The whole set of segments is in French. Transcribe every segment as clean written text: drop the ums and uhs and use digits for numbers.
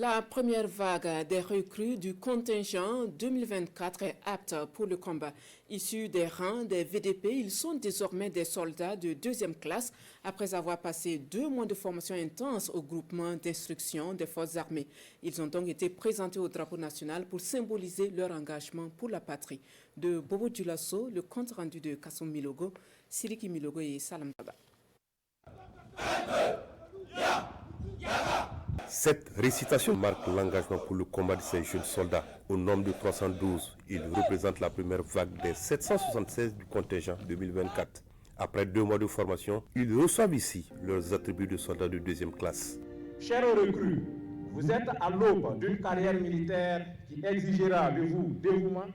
La première vague des recrues du contingent 2024 est apte pour le combat. Issus des rangs des VDP, ils sont désormais des soldats de deuxième classe après avoir passé 2 mois de formation intense au groupement d'instruction des forces armées. Ils ont donc été présentés au drapeau national pour symboliser leur engagement pour la patrie. De Bobo Dioulasso, le compte rendu de Kassoum Milogo, Siriki Milogo et Salam Baba. Cette récitation marque l'engagement pour le combat de ces jeunes soldats. Au nombre de 312, ils représentent la première vague des 776 du contingent 2024. Après 2 mois de formation, ils reçoivent ici leurs attributs de soldats de deuxième classe. Chers recrues, vous êtes à l'aube d'une carrière militaire qui exigera de vous dévouement,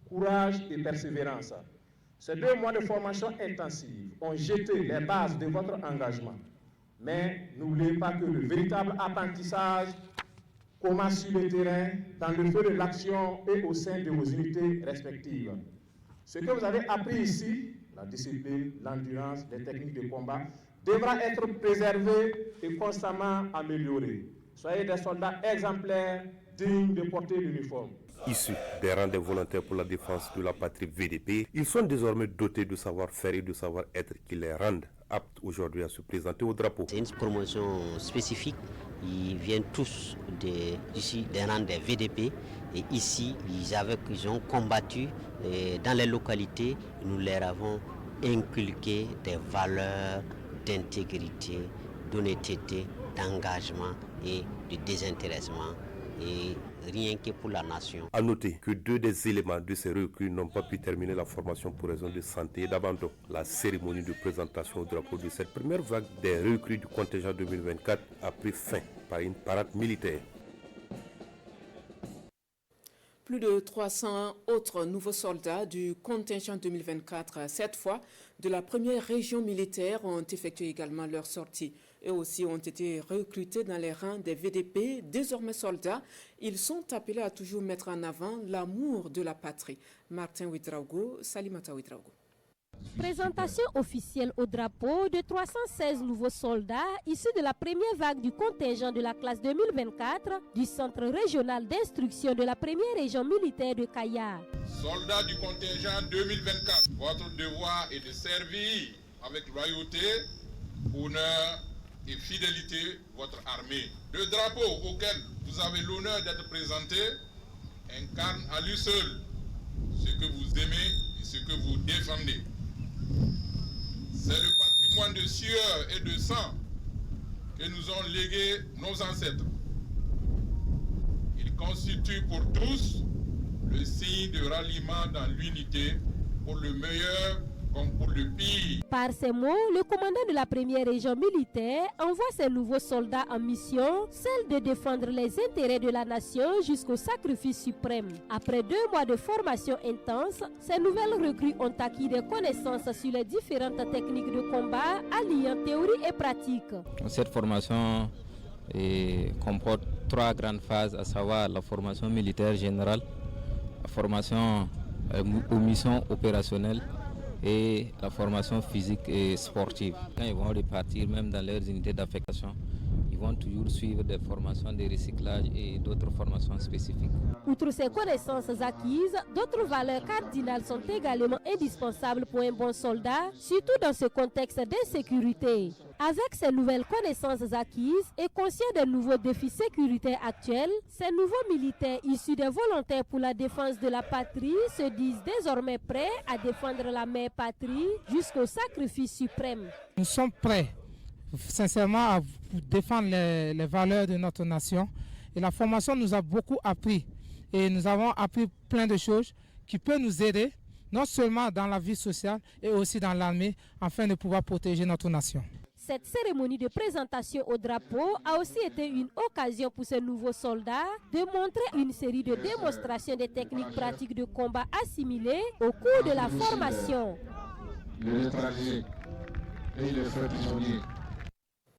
courage et persévérance. Ces 2 mois de formation intensive ont jeté les bases de votre engagement. Mais n'oubliez pas que le véritable apprentissage commence sur le terrain, dans le feu de l'action et au sein de vos unités respectives. Ce que vous avez appris ici, la discipline, l'endurance, les techniques de combat, devra être préservé et constamment amélioré. Soyez des soldats exemplaires, dignes de porter l'uniforme. Issus des rangs des volontaires pour la défense de la patrie VDP, ils sont désormais dotés de savoir-faire et de savoir-être qui les rendent aptes aujourd'hui à se présenter au drapeau. C'est une promotion spécifique. Ils viennent tous d'ici des rangs des VDP et ici ils ont combattu dans les localités. Nous leur avons inculqué des valeurs d'intégrité, d'honnêteté, d'engagement et de désintéressement. Et rien que pour la nation. A noter que 2 des éléments de ces recrues n'ont pas pu terminer la formation pour raison de santé et d'abandon. La cérémonie de présentation au drapeau de cette première vague des recrues du contingent 2024 a pris fin par une parade militaire. Plus de 300 autres nouveaux soldats du contingent 2024, cette fois de la première région militaire, ont effectué également leur sortie. Eux aussi ont été recrutés dans les rangs des VDP, désormais soldats. Ils sont appelés à toujours mettre en avant l'amour de la patrie. Martin Ouedraogo, Salimata Ouedraogo. Présentation officielle au drapeau de 316 nouveaux soldats issus de la première vague du contingent de la classe 2024 du Centre régional d'instruction de la première région militaire de Kayar. Soldats du contingent 2024, votre devoir est de servir avec loyauté, honneur et fidélité votre armée. Le drapeau auquel vous avez l'honneur d'être présenté incarne à lui seul ce que vous aimez et ce que vous défendez. C'est le patrimoine de sueur et de sang que nous ont légué nos ancêtres. Il constitue pour tous le signe de ralliement dans l'unité pour le meilleur comme pour le pire. Par ces mots, le commandant de la première région militaire envoie ses nouveaux soldats en mission, celle de défendre les intérêts de la nation jusqu'au sacrifice suprême. Après 2 mois de formation intense, ces nouvelles recrues ont acquis des connaissances sur les différentes techniques de combat, alliant théorie et pratique. Cette formation comporte 3 grandes phases, à savoir la formation militaire générale, la formation aux missions opérationnelles et la formation physique et sportive. Quand ils vont repartir, même dans leurs unités d'affectation, ils vont toujours suivre des formations de recyclage et d'autres formations spécifiques. Outre ces connaissances acquises, d'autres valeurs cardinales sont également indispensables pour un bon soldat, surtout dans ce contexte d'insécurité. Avec ces nouvelles connaissances acquises et conscients des nouveaux défis sécuritaires actuels, ces nouveaux militaires issus des volontaires pour la défense de la patrie se disent désormais prêts à défendre la mère patrie jusqu'au sacrifice suprême. Nous sommes prêts, sincèrement, à défendre les valeurs de notre nation. Et la formation nous a beaucoup appris. Et nous avons appris plein de choses qui peuvent nous aider, non seulement dans la vie sociale, et aussi dans l'armée, afin de pouvoir protéger notre nation. Cette cérémonie de présentation au drapeau a aussi été une occasion pour ces nouveaux soldats de montrer une série de démonstrations des techniques pratiques de combat assimilées au cours de la formation. Le stratégique et le feu prisonnier.